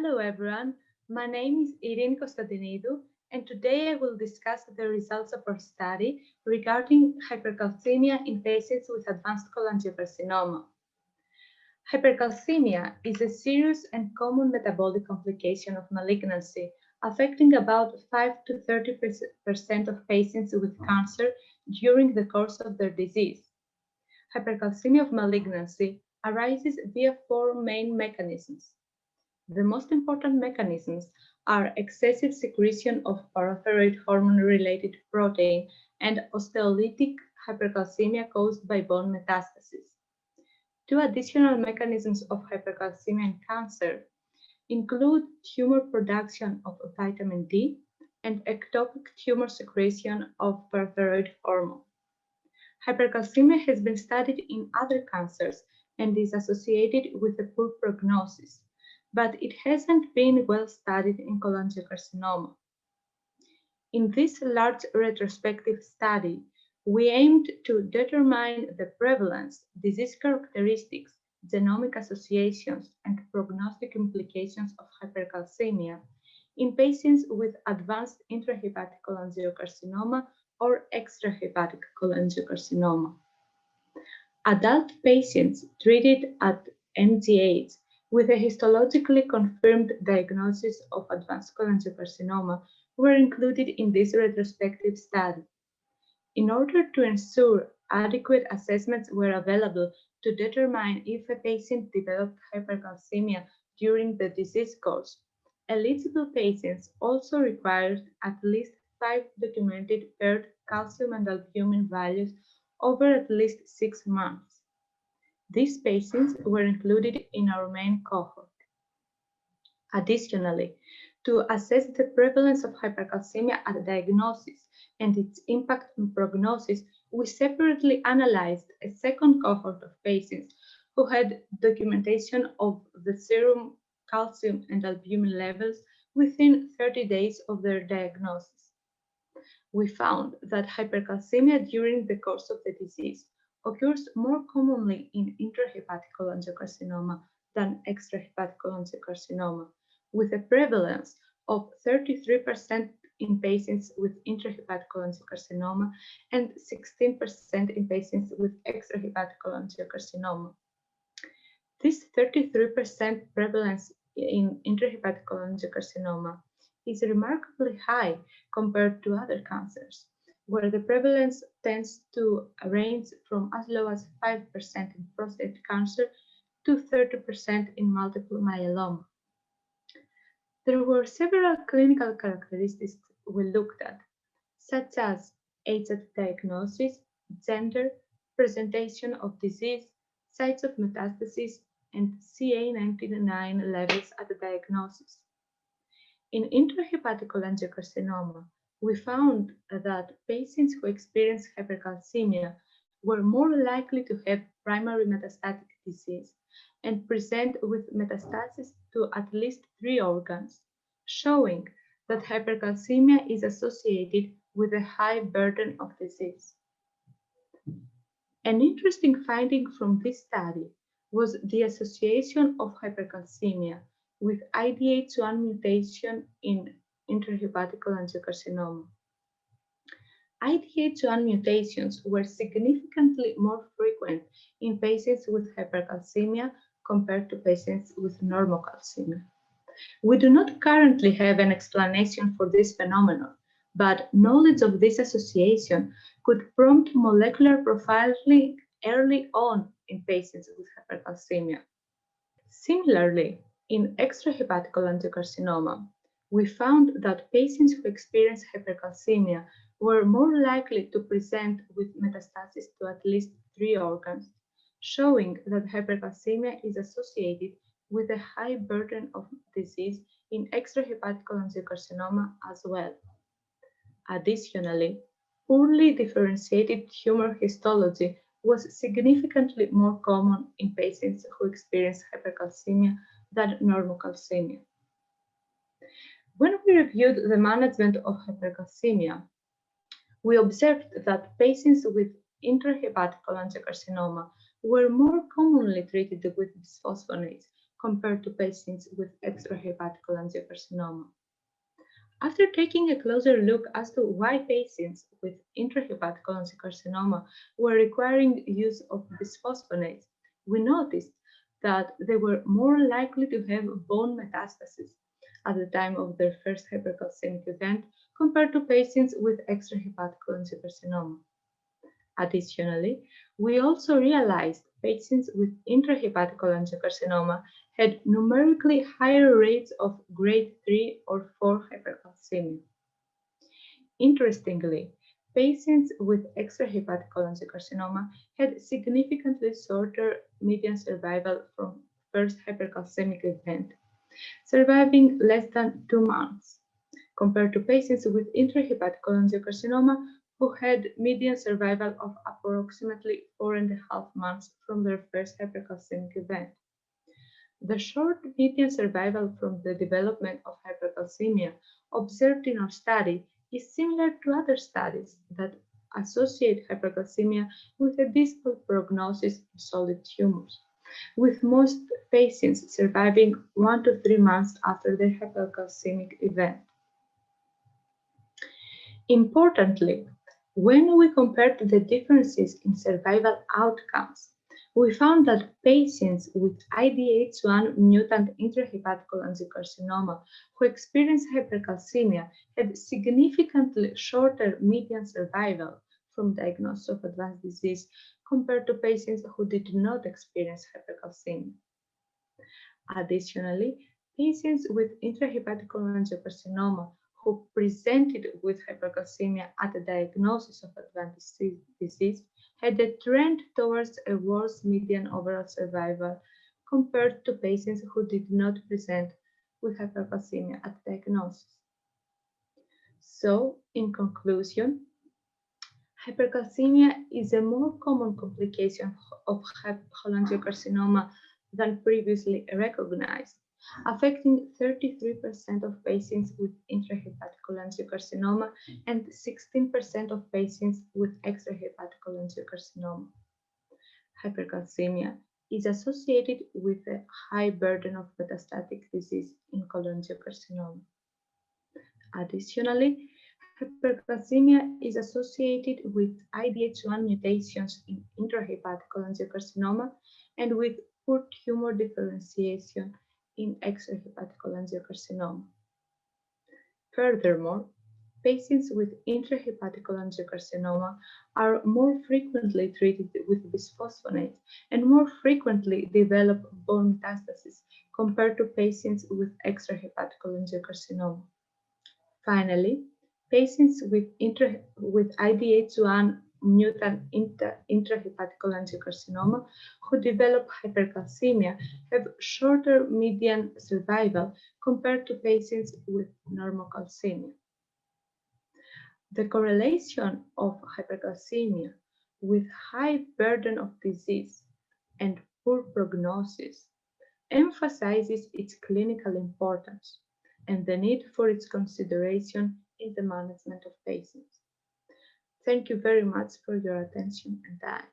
Hello everyone, my name is Eirini Konstantinidou, and today I will discuss the results of our study regarding hypercalcemia in patients with advanced cholangiocarcinoma. Hypercalcemia is a serious and common metabolic complication of malignancy, affecting about 5 to 30% of patients with cancer during the course of their disease. Hypercalcemia of malignancy arises via four main mechanisms. The most important mechanisms are excessive secretion of parathyroid hormone-related protein and osteolytic hypercalcemia caused by bone metastasis. Two additional mechanisms of hypercalcemia in cancer include tumor production of vitamin D and ectopic tumor secretion of parathyroid hormone. Hypercalcemia has been studied in other cancers and is associated with a poor prognosis, but it hasn't been well studied in cholangiocarcinoma. In this large retrospective study, we aimed to determine the prevalence, disease characteristics, genomic associations, and prognostic implications of hypercalcemia in patients with advanced intrahepatic cholangiocarcinoma or extrahepatic cholangiocarcinoma. Adult patients treated at MGH with a histologically confirmed diagnosis of advanced cholangiocarcinoma were included in this retrospective study. In order to ensure adequate assessments were available to determine if a patient developed hypercalcemia during the disease course, eligible patients also required at least 5 documented paired calcium and albumin values over at least 6 months. These patients were included in our main cohort. Additionally, to assess the prevalence of hypercalcemia at diagnosis and its impact on prognosis, we separately analyzed a second cohort of patients who had documentation of the serum calcium and albumin levels within 30 days of their diagnosis. We found that hypercalcemia during the course of the disease occurs more commonly in intrahepatic cholangiocarcinoma than extrahepatic cholangiocarcinoma, with a prevalence of 33% in patients with intrahepatic cholangiocarcinoma and 16% in patients with extrahepatic cholangiocarcinoma. This 33% prevalence in intrahepatic cholangiocarcinoma is remarkably high compared to other cancers, where the prevalence tends to range from as low as 5% in prostate cancer to 30% in multiple myeloma. There were several clinical characteristics we looked at, such as age at diagnosis, gender, presentation of disease, sites of metastasis, and CA19-9 levels at the diagnosis. In intrahepatic cholangiocarcinoma, we found that patients who experienced hypercalcemia were more likely to have primary metastatic disease and present with metastasis to at least 3 organs, showing that hypercalcemia is associated with a high burden of disease. An interesting finding from this study was the association of hypercalcemia with IDH1 mutation in intrahepatic cholangiocarcinoma. IDH1 mutations were significantly more frequent in patients with hypercalcemia compared to patients with normocalcemia. We do not currently have an explanation for this phenomenon, but knowledge of this association could prompt molecular profiling early on in patients with hypercalcemia. Similarly, in extrahepatic cholangiocarcinoma, we found that patients who experience hypercalcemia were more likely to present with metastasis to at least 3 organs, showing that hypercalcemia is associated with a high burden of disease in extrahepatic cholangiocarcinoma as well. Additionally, poorly differentiated tumor histology was significantly more common in patients who experience hypercalcemia than normocalcemia. When we reviewed the management of hypercalcemia, we observed that patients with intrahepatic cholangiocarcinoma were more commonly treated with bisphosphonates compared to patients with extrahepatic cholangiocarcinoma. After taking a closer look as to why patients with intrahepatic cholangiocarcinoma were requiring use of bisphosphonates, we noticed that they were more likely to have bone metastases at the time of their first hypercalcemic event compared to patients with extrahepatic cholangiocarcinoma. Additionally, we also realized patients with intrahepatic cholangiocarcinoma had numerically higher rates of grade 3 or 4 hypercalcemia. Interestingly, patients with extrahepatic cholangiocarcinoma had significantly shorter median survival from first hypercalcemic event, surviving less than 2 months, compared to patients with intrahepatic cholangiocarcinoma who had median survival of approximately 4.5 months from their first hypercalcemic event. The short median survival from the development of hypercalcemia observed in our study is similar to other studies that associate hypercalcemia with a dismal prognosis in solid tumors, with most patients surviving 1 to 3 months after their hypercalcemic event. Importantly, when we compared the differences in survival outcomes, we found that patients with IDH1 mutant intrahepatic cholangiocarcinoma who experienced hypercalcemia had significantly shorter median survival from diagnosis of advanced disease compared to patients who did not experience hypercalcemia. Additionally, patients with intrahepatic cholangiocarcinoma who presented with hypercalcemia at the diagnosis of advanced disease had a trend towards a worse median overall survival compared to patients who did not present with hypercalcemia at diagnosis. So, in conclusion, hypercalcemia is a more common complication of cholangiocarcinoma than previously recognized, affecting 33% of patients with intrahepatic cholangiocarcinoma and 16% of patients with extrahepatic cholangiocarcinoma. Hypercalcemia is associated with a high burden of metastatic disease in cholangiocarcinoma. Additionally, hypercalcemia is associated with IDH1 mutations in intrahepatic cholangiocarcinoma and with poor tumor differentiation in extrahepatic cholangiocarcinoma. Furthermore, patients with intrahepatic cholangiocarcinoma are more frequently treated with bisphosphonates and more frequently develop bone metastases compared to patients with extrahepatic cholangiocarcinoma. Finally, patients with IDH1 mutant intrahepatic cholangiocarcinoma who develop hypercalcemia have shorter median survival compared to patients with normocalcemia. The correlation of hypercalcemia with high burden of disease and poor prognosis emphasizes its clinical importance and the need for its consideration in the management of patients. Thank you very much for your attention and time.